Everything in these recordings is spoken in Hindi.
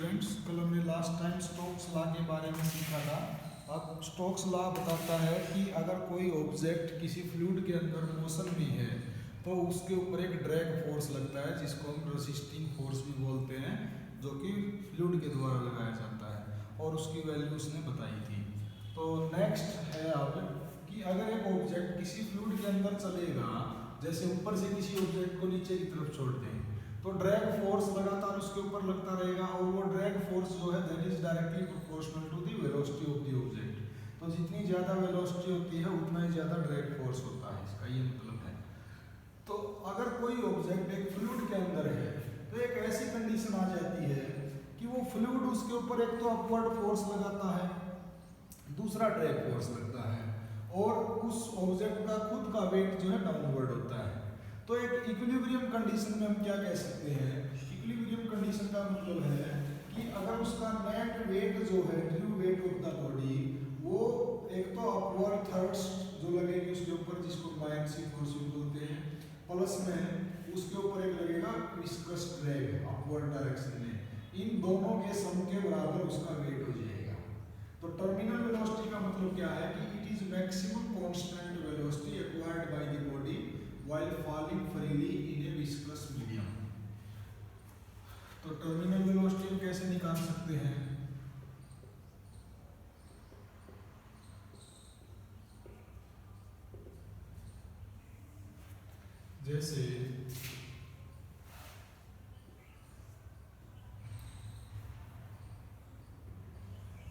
स्टूडेंट्स, कल हमने लास्ट टाइम स्टोक्स लॉ के बारे में सीखा था। अब स्टोक्स लॉ बताता है कि अगर कोई ऑब्जेक्ट किसी फ्लूइड के अंदर मोशन में है तो उसके ऊपर एक ड्रैग फोर्स लगता है जिसको हम रेसिस्टिंग फोर्स भी बोलते हैं, जो कि फ्लूइड के द्वारा लगाया जाता है और उसकी वैल्यू उसने बताई थी। तो नेक्स्ट है अब कि अगर एक ऑब्जेक्ट किसी फ्लूइड के अंदर चलेगा, जैसे ऊपर से किसी ऑब्जेक्ट को नीचे की तरफ छोड़ दें तो ड्रैग फोर्स लगातार उसके ऊपर लगता रहेगा और वो ड्रैग फोर्स जो है that is directly proportional to the velocity of the object. तो जितनी ज़्यादा वेलोसिटी होती है उतना ही ज़्यादा ड्रैग फोर्स होता है, इसका ये मतलब है। तो अगर कोई ऑब्जेक्ट एक फ्लूइड के अंदर है तो एक ऐसी कंडीशन आ जाती है कि वो फ्लूइड उसके ऊपर एक तो अपवर्ड फोर्स लगाता है, दूसरा ड्रैग फोर्स लगता है और उस ऑब्जेक्ट का खुद का वेट जो है डाउनवर्ड होता है। तो एक इक्विलिब्रियम कंडीशन में हम क्या कह सकते हैं? इक्विलिब्रियम कंडीशन का मतलब है कि अगर उसका नेट वेट जो है, due wait of the body, वो एक तो अपवर्ड थर्ड्स जो लगेगी उसके ऊपर, जिसको बायएक्सियल फोर्स भी बोलते हैं, प्लस में उसके ऊपर एक लगेगा विस्कस ड्रैग अपवर्ड डायरेक्शन में, इन दोनों के सम के बराबर उसका वेट हो जाएगा। तो टर्मिनल वेलोसिटी का मतलब क्या है कि it is maximum constant velocity acquired by the body while falling freely in a viscous medium। तो टर्मिनल वेलोसिटी हम कैसे निकाल सकते हैं? जैसे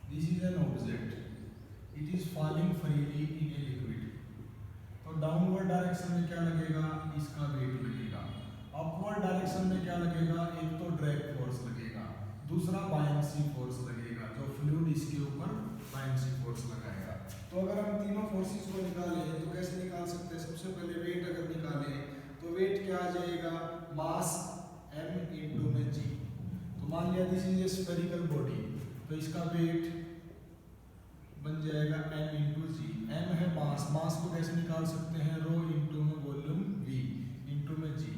this is an object, it is falling freely in a liquid. तो डाउनवर्ड डायरेक्शन में क्या लगेगा? इसका वेट लगेगा। अपवर्ड डायरेक्शन में क्या लगेगा? एक तो ड्रैग फोर्स लगेगा, दूसरा बायएक्सियल फोर्स लगेगा, जो फ्लूइड इसके ऊपर बायएक्सियल फोर्स लगाएगा। तो अगर हम तीनों फोर्सेस को निकालें तो कैसे निकाल सकते हैं? सबसे पहले वेट अगर निकालें तो वेट क्या आ जाएगा? मास m इनटू में g। तो मान लिया this is a spherical body, तो इसका वेट बन जाएगा m इंटू जी। m है मास, मास को कैसे निकाल सकते हैं? रो इंटू में वॉल्यूम v इंटू में g।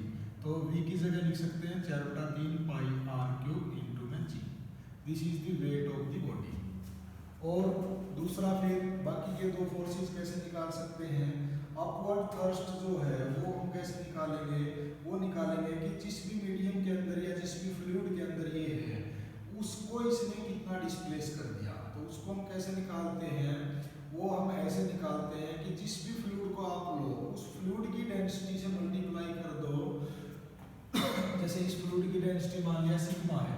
तो v की जगह लिख सकते हैं 4/3 पाई r क्यूब इंटू में g। This is the wait of the body. और दूसरा फिर बाकी के दो फोर्सेस कैसे निकाल सकते हैं? अपवर्ड थ्रस्ट जो है वो हम कैसे निकालेंगे? वो निकालेंगे कि जिस भी मीडियम के अंदर या जिस भी फ्लूइड के अंदर ये है उसको इसने कितना डिस्प्लेस कर दिया। तो उसको हम कैसे निकालते हैं? वो हम ऐसे निकालते हैं कि जिस भी फ्लूइड को आप लो उस फ्लूइड की डेंसिटी से मल्टीप्लाई कर दो। जैसे इस फ्लूइड की डेंसिटी मान लिया सिग्मा है,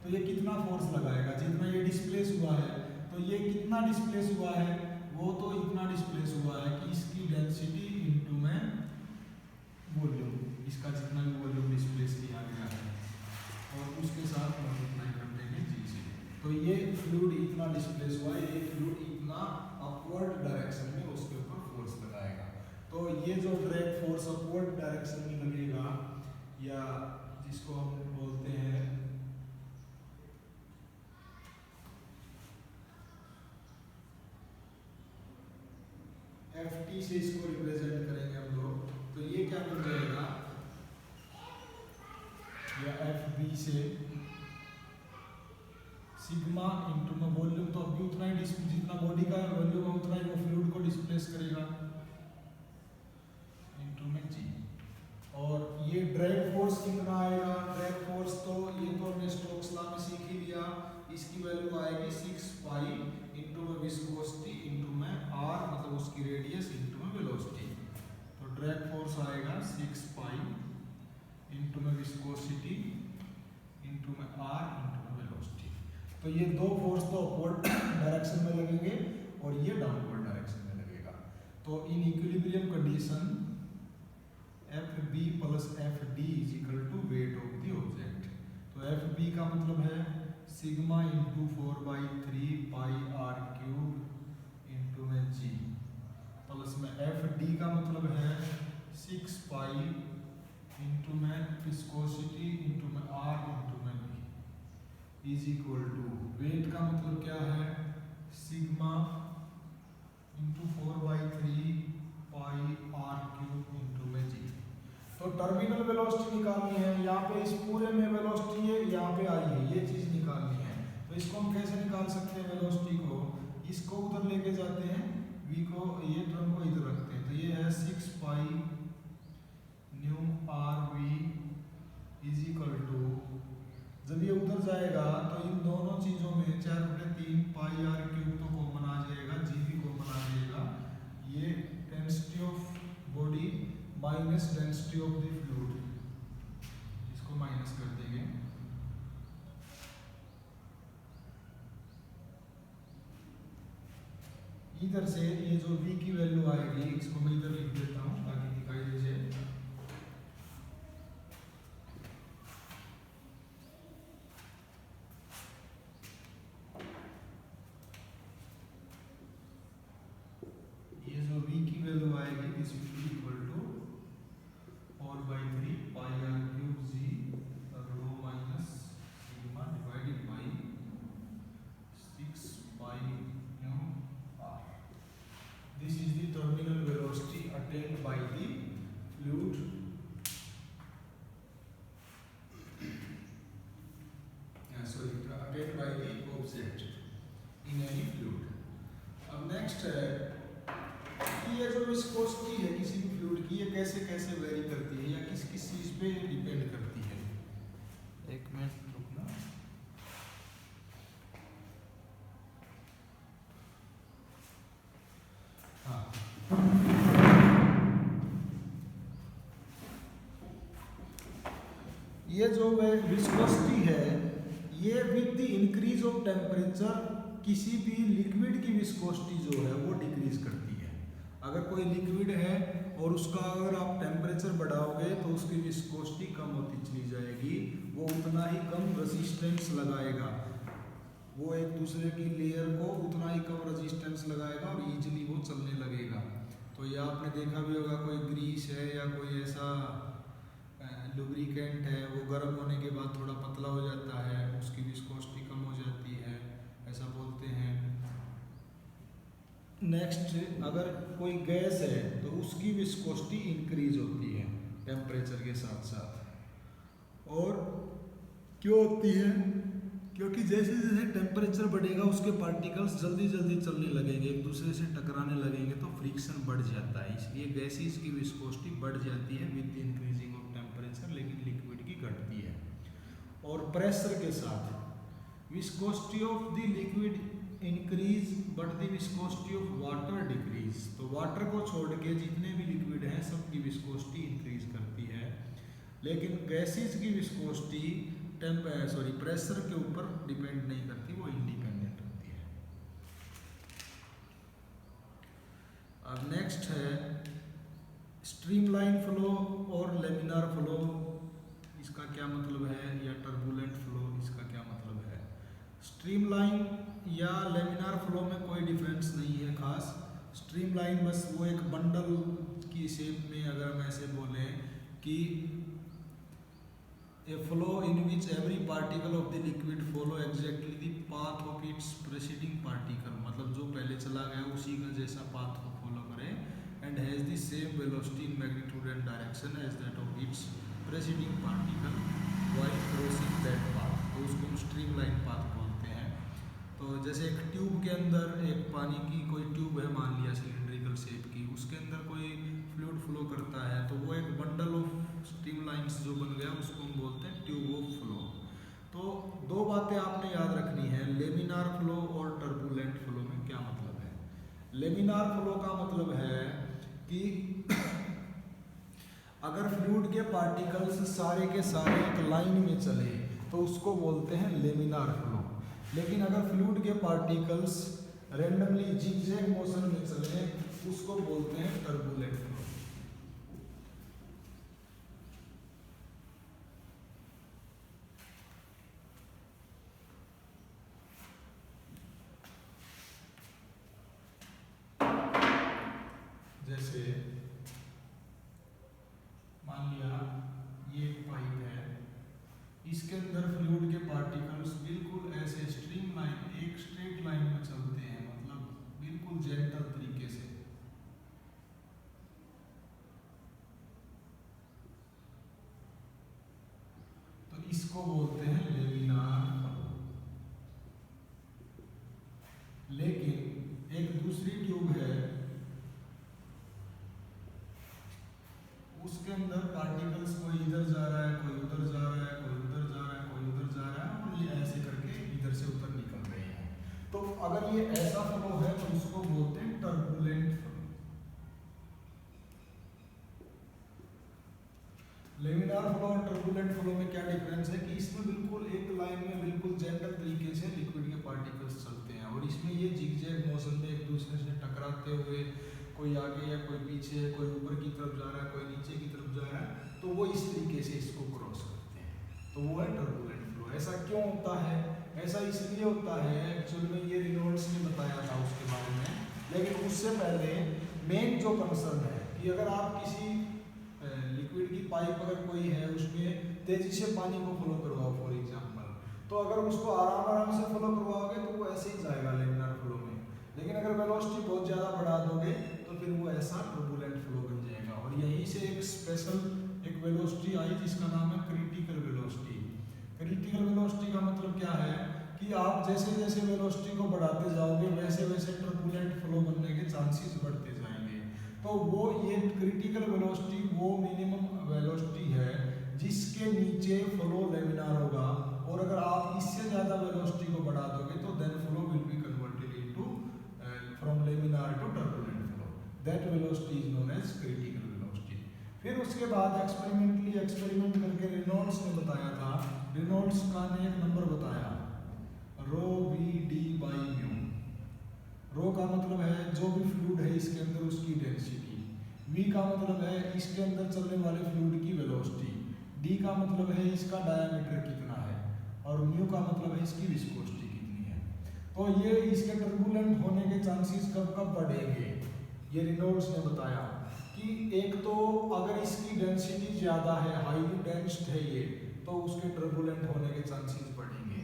तो ये कितना फोर्स लगाएगा? जितना ये डिस्प्लेस हुआ है, तो ये कितना डिस्प्लेस हुआ है? वो तो इतना डिस्प्लेस हुआ है कि इसकी डेंसिटी इंटू में वॉल्यूम, इसका जितना भी वॉल्यूम डिस्प्लेस किया गया है और उसके साथ मल्टीप्लाई कर देंगे जी से। तो ये फ्लूइड इतना डिस्प्लेस हुआ है, ये फ्लूइड इतना अपवर्ड डायरेक्शन में उसके ऊपर फोर्स लगाएगा। तो ये जो ड्रैग फोर्स अपवर्ड डायरेक्शन में लगेगा, या जिसको हम बोलते हैं Ft से इसको रिप्रेजेंट करेंगे हम लोग, तो ये क्या बन जाएगा? या Fb से सिग्मा इंटू में वॉल्यूम, तो अभी उतना ही जितना बॉडी का वॉल्यूम है उतना ही वो फ्लूइड को डिस्प्लेस करेगा इंटू में जी। और ये ड्रैग फोर्स कितना आएगा? ड्रैग फोर्स तो ये तो हमने स्टोक्स लॉ में सीख ही लिया, इसकी वैल्यू आएगी 6 पाई इंटू में विस्कोसिटी इंटू में r, मतलब उसकी रेडियस इंटू में वेलोसिटी। तो ड्रैग फोर्स आएगा 6 पाई इंटू में विस्कोसिटी इंटू में r इंटू में वेलोसिटी। तो ये दो फोर्स तो अपवर्ड डायरेक्शन में लगेंगे और ये डाउनवर्ड डायरेक्शन में लगेगा। तो in equilibrium condition Fb plus Fd is equal to weight of the object. तो Fb का मतलब है sigma into 4/3 pi r cube into में g, प्लस में Fd का मतलब है 6 पाई इंटू में विस्कोसिटी इंटू में r इंटू में v is equal to weight का मतलब क्या है? Sigma into 4/3 pi r cube into में g। तो टर्मिनल वेलोसिटी निकालनी है, यहाँ पे इस पूरे में वेलोसिटी है, यहाँ पे आई है, ये चीज निकालनी है। तो इसको हम कैसे निकाल सकते हैं वेलोसिटी को, इसको उधर लेके जाते हैं, v को, ये टर्म को इधर रखते हैं, तो ये है 6 pi nu r v is equal to, जब ये उधर जाएगा तो इन दोनों चीजों में 4/3 पाई आर क्यूब तो कॉमन आ जाएगा, जी भी कॉमन आ जाएगा, ये density of body minus density of the fluid, इसको माइनस कर देंगे। इधर से ये जो v की वैल्यू आएगी, इसको मैं इधर लिख देता हूँ ताकि दिखाई दे जाए। ये जो v की वैल्यू आएगी, this will be equal to 4/3 pi r cube g rho minus sigma divided by 6 pi nu r. This is the terminal velocity attained by the fluid. Attained by the object in any fluid. अब next है कि ये जो विस्कोसिटी है किसी भी फ्लूइड की, ये कैसे कैसे वेरी करती है या किस किस चीज पे डिपेंड करती है। एक मिनट रुकना। हाँ, ये जो विस्कोसिटी है, ये with the increase of temperature किसी भी लिक्विड की विस्कोसिटी जो है वो डिक्रीज करती है। अगर कोई लिक्विड है और उसका अगर आप टेम्परेचर बढ़ाओगे तो उसकी विस्कोसिटी कम होती चली जाएगी, वो उतना ही कम रेजिस्टेंस लगाएगा, वो एक दूसरे की लेयर को उतना ही कम रेजिस्टेंस लगाएगा और इजीली वो चलने लगेगा। तो ये आपने देखा भी होगा, कोई ग्रीस है या कोई ऐसा लुब्रिकेंट है, वो गर्म होने के बाद थोड़ा पतला हो जाता है, उसकी विस्कोसिटी कम हो जाती है, ऐसा बोलते हैं। नेक्स्ट, अगर कोई गैस है तो उसकी विस्कोसिटी इंक्रीज होती है टेम्परेचर के साथ साथ। और क्यों होती है? क्योंकि जैसे जैसे टेम्परेचर बढ़ेगा उसके पार्टिकल्स जल्दी जल्दी चलने लगेंगे, एक दूसरे से टकराने लगेंगे, तो फ्रिक्शन बढ़ जाता है, इसलिए गैसेस की विस्कोसिटी बढ़ जाती है विद इंक्रीजिंग ऑफ टेम्परेचर, लेकिन लिक्विड की घटती है। और प्रेशर के साथ viscosity of the liquid increase but the viscosity of water decrease. तो वाटर को छोड़ के जितने भी लिक्विड हैं सबकी विस्कोसिटी इंक्रीज करती है, लेकिन गैसेस की विस्कोसिटी प्रेशर के ऊपर डिपेंड नहीं करती, वो इंडिपेंडेंट होती है। अब नेक्स्ट है स्ट्रीमलाइन फ्लो और लेमिनार फ्लो, इसका क्या मतलब है, या टर्बुलेंट फ्लो, इसका क्या मतलब है। स्ट्रीमलाइन या लेमिनार फ्लो में कोई डिफरेंस नहीं है खास। स्ट्रीमलाइन बस वो एक बंडल की शेप में, अगर हम ऐसे बोले कि a flow in which every particle of the liquid follow exactly the path of its preceding particle, मतलब जो पहले चला गया उसी का जैसा पाथ को फॉलो करे, and has the same velocity in magnitude and direction as that of its preceding particle while crossing that path, तो उसको हम स्ट्रीमलाइन पाथ बोलते हैं। तो जैसे एक ट्यूब के अंदर एक पानी की कोई ट्यूब है, मान लिया सिलिंड्रिकल शेप की, उसके अंदर कोई फ्लूइड फ्लो करता है, तो वो एक बंडल ऑफ स्ट्रीमलाइंस जो बन गया उसको हम बोलते हैं ट्यूब ऑफ फ्लो। तो दो बातें आपने याद रखनी है, लेमिनार फ्लो और टर्बुलेंट फ्लो में क्या मतलब है। लेमिनार फ्लो का मतलब है कि अगर फ्लूइड के पार्टिकल्स सारे के सारे एक लाइन में चले तो उसको बोलते हैं लेमिनार फ्लो, लेकिन अगर फ्लूइड के पार्टिकल्स रैंडमली जिगजैग मोशन में चले उसको बोलते हैं टर्बुलेंट फ्लो। जैसे मान लिया ये पाइप है, इसके अंदर फ्लूइड के पार्टिकल्स बिल्कुल ऐसे स्ट्रीमलाइन एक स्ट्रेट लाइन में चलते हैं, मतलब बिल्कुल जेंटल तरीके से। इसको बोलते हैं लेमिनार फ्लो। लेकिन एक दूसरी ट्यूब है, उसके अंदर पार्टिकल्स कोई इधर जा रहा है, कोई उधर जा रहा है, कोई उधर जा रहा है, कोई उधर जा रहा है, और ये ऐसे करके इधर से उधर निकल रहे हैं। तो अगर ये ऐसा फ्लो है तो इसको बोलते हैं टर्बुलेंट फ्लो। लेमिनार फ्लो और टर्बुलेंट फ्लो में क्या डिफरेंस है कि इसमें बिल्कुल एक लाइन में बिल्कुल जनरल तरीके से लिक्विड के पार्टिकल्स चलते हैं, और इसमें ये जिगजैग मोशन में एक दूसरे से टकराते हुए कोई आगे या कोई पीछे, कोई ऊपर की तरफ जा रहा है, कोई नीचे की तरफ जा रहा है, तो वो इस तरीके से इसको क्रॉस करते हैं, तो वो है टर्बुलेंट फ्लो। ऐसा क्यों होता है? ऐसा इसलिए होता है, एक्चुअल में ये रेनॉल्ड्स ने बताया था उसके बारे में, लेकिन उससे पहले मेन जो कंसर्न है कि अगर आप किसी लिक्विड की पाइप अगर कोई है उसमें तेजी से पानी को फ्लो करवाओ फॉर एग्जांपल, तो अगर उसको आराम आराम से फ्लो करवाओगे तो वो ऐसे ही जाएगा लेमिनार फ्लो में, लेकिन अगर वेलोसिटी बहुत ज़्यादा बढ़ा दोगे तो फिर वो ऐसा टर्बुलेंट फ्लो बन जाएगा। और यहीं से एक स्पेशल एक वेलोसिटी आई जिसका नाम है क्रिटिकल वेलोसिटी। क्रिटिकल वेलोसिटी का मतलब क्या है कि आप जैसे जैसे वेलोसिटी को बढ़ाते जाओगे वैसे वैसे टर्बुलेंट फ्लो बनने के चांसेस बढ़ते जाएंगे। तो वो ये क्रिटिकल वेलोसिटी वो मिनिमम वेलोसिटी है जिसके नीचे फ्लो लेमिनार होगा, और अगर आप इससे ज़्यादा वेलोसिटी को बढ़ा दोगे तो then flow will be converted into from laminar to turbulent flow. That velocity is known as critical velocity. फिर उसके बाद एक्सपेरिमेंट करके रेनॉल्ड्स ने बताया था, रेनॉल्ड्स का ने एक नंबर बताया रो वी डी बाई म्यू। रो का मतलब है जो भी फ्लूइड है इसके अंदर उसकी डेंसिटी, वी का मतलब है इसके अंदर चलने वाले फ्लूइड की वेलोसिटी, डी का मतलब है इसका डायमीटर कितना है, और म्यू का मतलब है इसकी विस्कोसिटी कितनी है। तो ये इसके टर्बुलेंट होने के चांसेस कब कब बढ़ेंगे, ये रेनॉल्ड्स ने बताया कि एक तो अगर इसकी डेंसिटी ज़्यादा है, हाईली डेंस्ड है ये, तो उसके टर्बुलेंट होने के चांसेस बढ़ेंगे।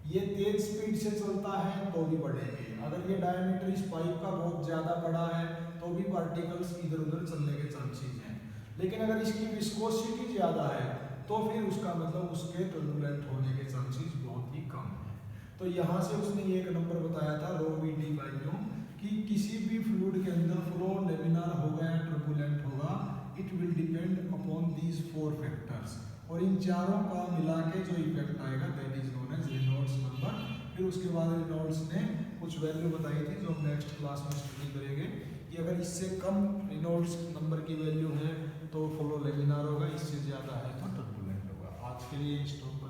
ये तेज स्पीड से चलता है तो भी बढ़ेंगे। अगर ये डायमीटर इस पाइप का बहुत ज़्यादा बड़ा है तो भी पार्टिकल्स इधर उधर चलने के चांसेस हैं। लेकिन अगर इसकी विस्कोसिटी ज़्यादा है तो फिर उसका मतलब उसके टर्बुलेंट होने के चांसेस बहुत ही कम है। तो यहाँ से उसने ये एक नंबर बताया था रो वी डी बाई म्यू कि किसी भी फ्लूइड के अंदर फ्लो लेमिनार होगा या टर्बुलेंट होगा, it will depend upon these 4 factors, और इन चारों का मिला के जो इफेक्ट आएगा that is known as Reynolds number. फिर उसके बाद रेनॉल्ड्स ने कुछ वैल्यू बताई थी जो हम नेक्स्ट क्लास में स्टडी करेंगे कि अगर इससे कम रेनॉल्ड्स नंबर की वैल्यू है तो फ्लो लेमिनार होगा, इससे ज़्यादा है तो टर्बुलेंट होगा। आज के लिए स्टॉप